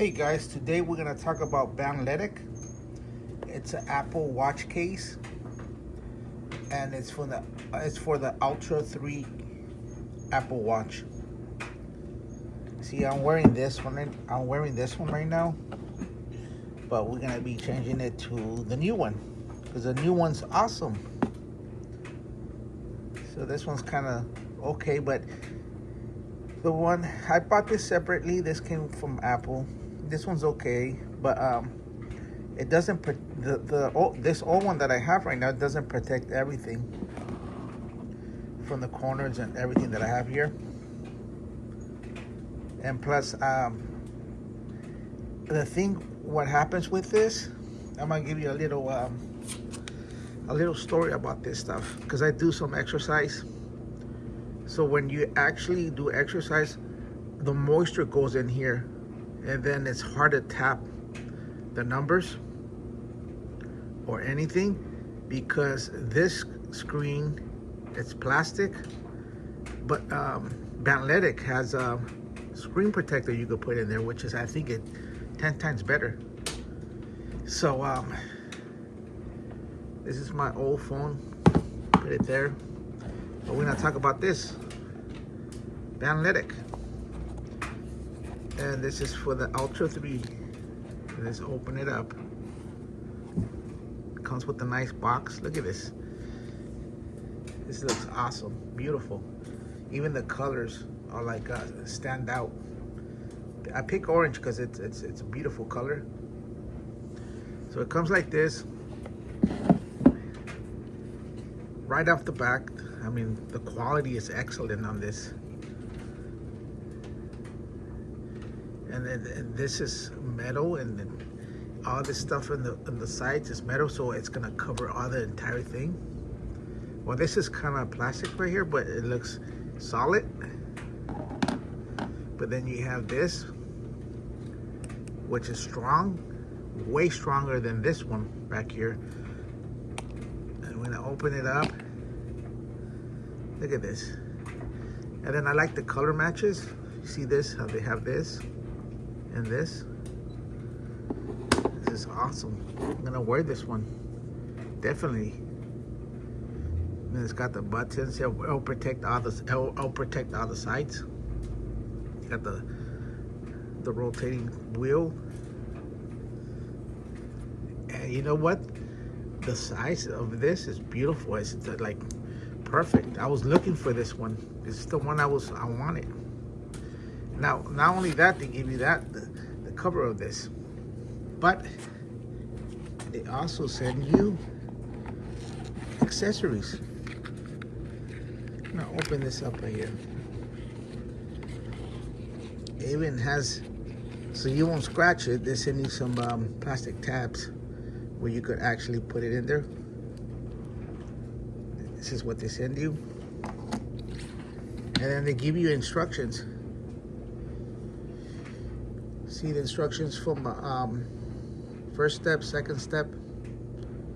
Hey guys, today we're gonna talk about Bandletic. It's an Apple Watch case, and it's for the Ultra 3 Apple Watch. See, I'm wearing this one. I'm wearing this one right now, but we're gonna be changing it to the new one because the new one's awesome. So this one's kind of okay, but the one I bought this separately. This came from Apple. This one's okay, but it doesn't. This old one that I have right now doesn't protect everything from the corners and everything that I have here. And plus, the thing, what happens with this, I'm gonna give you a little story about this stuff because I do some exercise. So when you actually do exercise, the moisture goes in here, and then it's hard to tap the numbers or anything because this screen, it's plastic, but Bandletic has a screen protector you could put in there, which is, I think, 10 times better. So this is my old phone, put it there. But we're gonna talk about this Bandletic, and this is for the Ultra 3. Let's open it up. It comes with a nice box. Look at this. This looks awesome, beautiful. Even the colors are like stand out. I pick orange because it's a beautiful color. So it comes like this. Right off the back, I mean, the quality is excellent on this. And then this is metal, and then all this stuff on the sides is metal, so it's gonna cover all the entire thing. Well, this is kind of plastic right here, but it looks solid. But then you have this, which is strong, way stronger than this one back here. And I'm gonna open it up. Look at this. And then I like the color matches. You see this, how they have this and this. This is awesome. I'm gonna wear this one, definitely. And it's got the buttons. It'll protect all the sides. You got the rotating wheel. And you know what? The size of this is beautiful. It's like perfect. I was looking for this one. This is the one I wanted. Now, not only that, they give you the cover of this, but they also send you accessories. I'm gonna open this up right here. It even has, so you won't scratch it, they send you some plastic tabs where you could actually put it in there. This is what they send you. And then they give you instructions. See the instructions from first step, second step.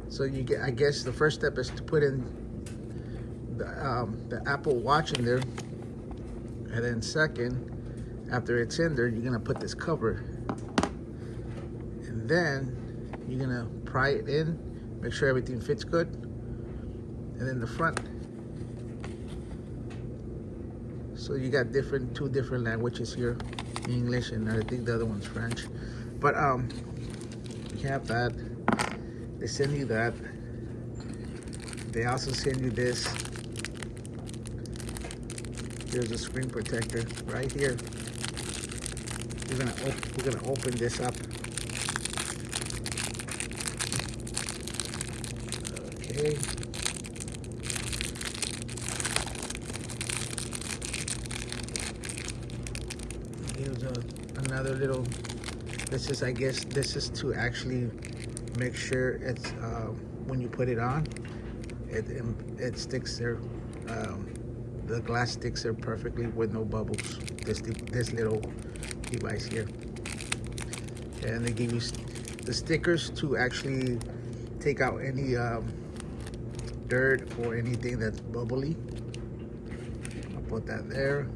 So you get, I guess the first step is to put in the Apple Watch in there. And then second, after it's in there, you're gonna put this cover. And then you're gonna pry it in, make sure everything fits good. And then the front. So you got two different languages here, English, and I think the other one's French. But you have that. They send you that. They also send you this. There's a screen protector right here. We're gonna open this up. Okay. Here's another little. This is, I guess, this is to actually make sure it's when you put it on, it sticks there. The glass sticks there perfectly with no bubbles. This little device here, and they give you the stickers to actually take out any dirt or anything that's bubbly. I'll put that there.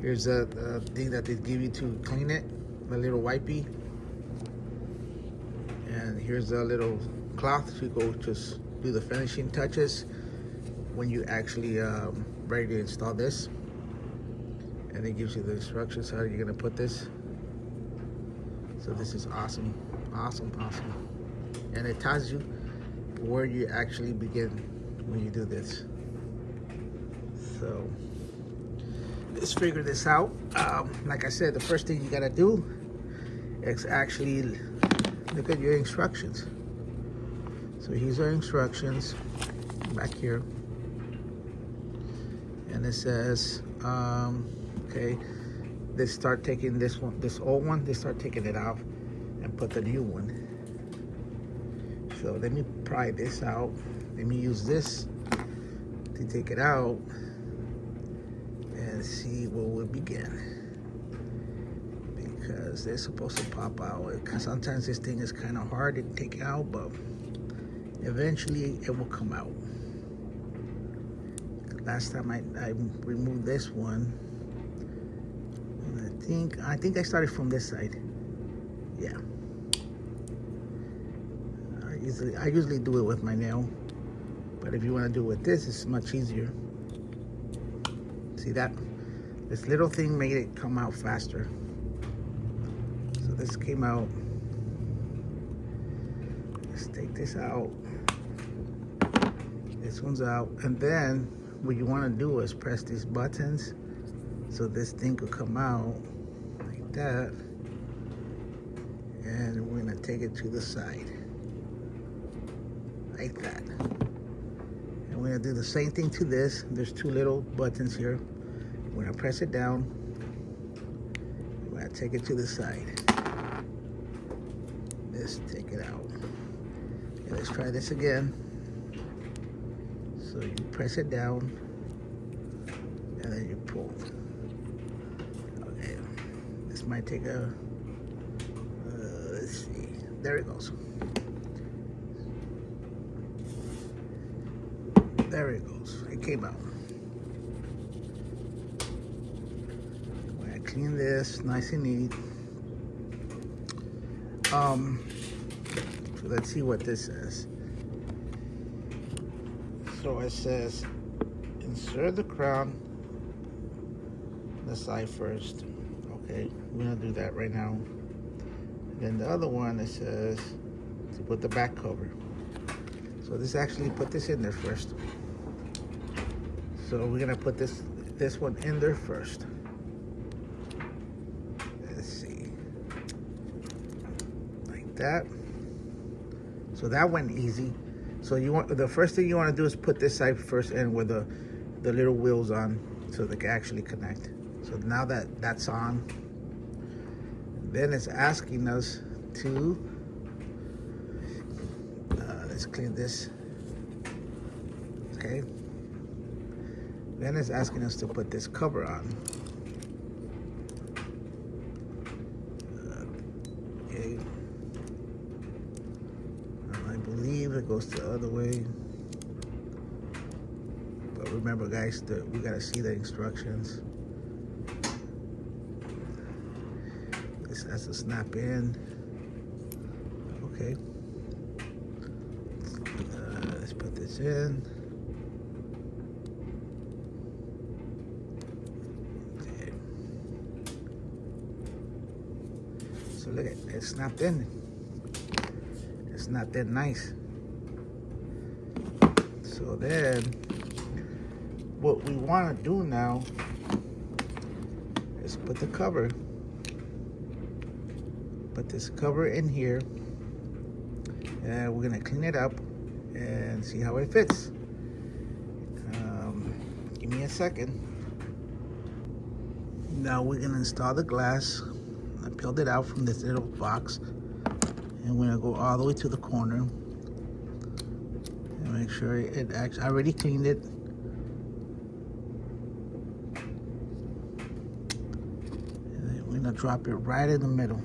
Here's a thing that they give you to clean it, a little wipey. And here's a little cloth to go just do the finishing touches when you actually ready to install this. And it gives you the instructions how you're gonna put this. So this is awesome, awesome, awesome. And it tells you where you actually begin when you do this. So let's figure this out. Like I said, the first thing you gotta do is actually look at your instructions. So here's our instructions back here. And it says, okay, they start taking this one, this old one, they start taking it off and put the new one. So let me pry this out. Let me use this to take it out and see where we begin. Because they're supposed to pop out. Because sometimes this thing is kind of hard to take out, but eventually it will come out. Last time I removed this one, and I think I started from this side. Yeah. I usually do it with my nail, but if you want to do it with this, it's much easier. See that? This little thing made it come out faster. So this came out. Let's take this out. This one's out. And then what you want to do is press these buttons so this thing could come out like that. And we're going to take it to the side. Like that. And we're going to do the same thing to this. There's two little buttons here. We're going to press it down. We're going to take it to the side. Let's take it out. Okay, let's try this again. So you press it down and then you pull. Okay, this might take a, let's see, there it goes. There it goes, it came out. When I clean this nice and neat. So let's see what this says. So it says, insert the crown the side first. Okay, we're gonna do that right now. Then the other one, it says to put the back cover. So this actually put this in there first. So we're gonna put this one in there first. Let's see, like that. So that went easy. So you want, the first thing you want to do is put this side first in with the little wheels on, so they can actually connect. So now that that's on, then it's asking us to let's clean this. Okay. Then it's asking us to put this cover on. Okay. I believe it goes the other way. But remember, guys, we gotta see the instructions. This has to snap in. Okay. Let's put this in. Okay. So look at it, it's snapped in. It's not that nice. So then, what we want to do now is put the cover. Put this cover in here, and we're gonna clean it up and see how it fits. Give me a second. Now we're gonna install the glass. I peeled it out from this little box. And we're gonna go all the way to the corner and make sure it actually, I already cleaned it. And then we're gonna drop it right in the middle.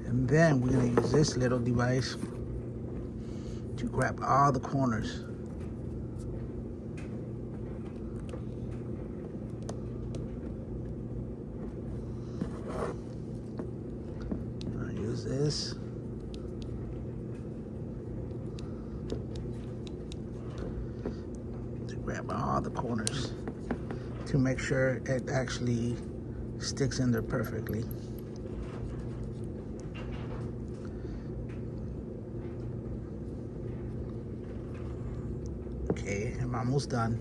And then we're gonna use this little device to grab all the corners. I'll use this. To grab all the corners to make sure it actually sticks in there perfectly. Okay, I'm almost done.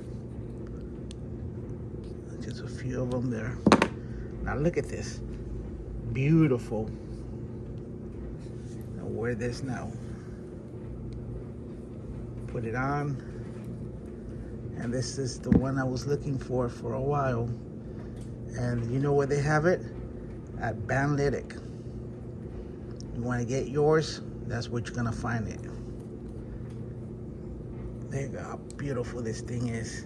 Just a few of them there. Now look at this. Beautiful. I'll wear this now. Put it on. And this is the one I was looking for a while. And you know where they have it? At Bandletic. You want to get yours? That's where you're gonna find it. There you go, how beautiful this thing is.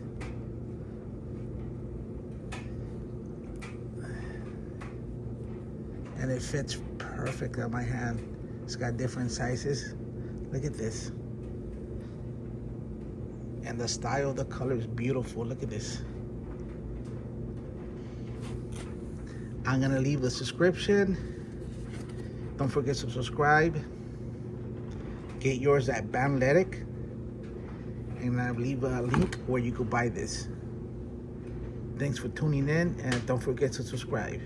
And it fits perfect on my hand. It's got different sizes. Look at this. And the style, the color is beautiful. Look at this. I'm gonna leave the subscription. Don't forget to subscribe. Get yours at Bandletic. And I'll leave a link where you could buy this. Thanks for tuning in, and don't forget to subscribe.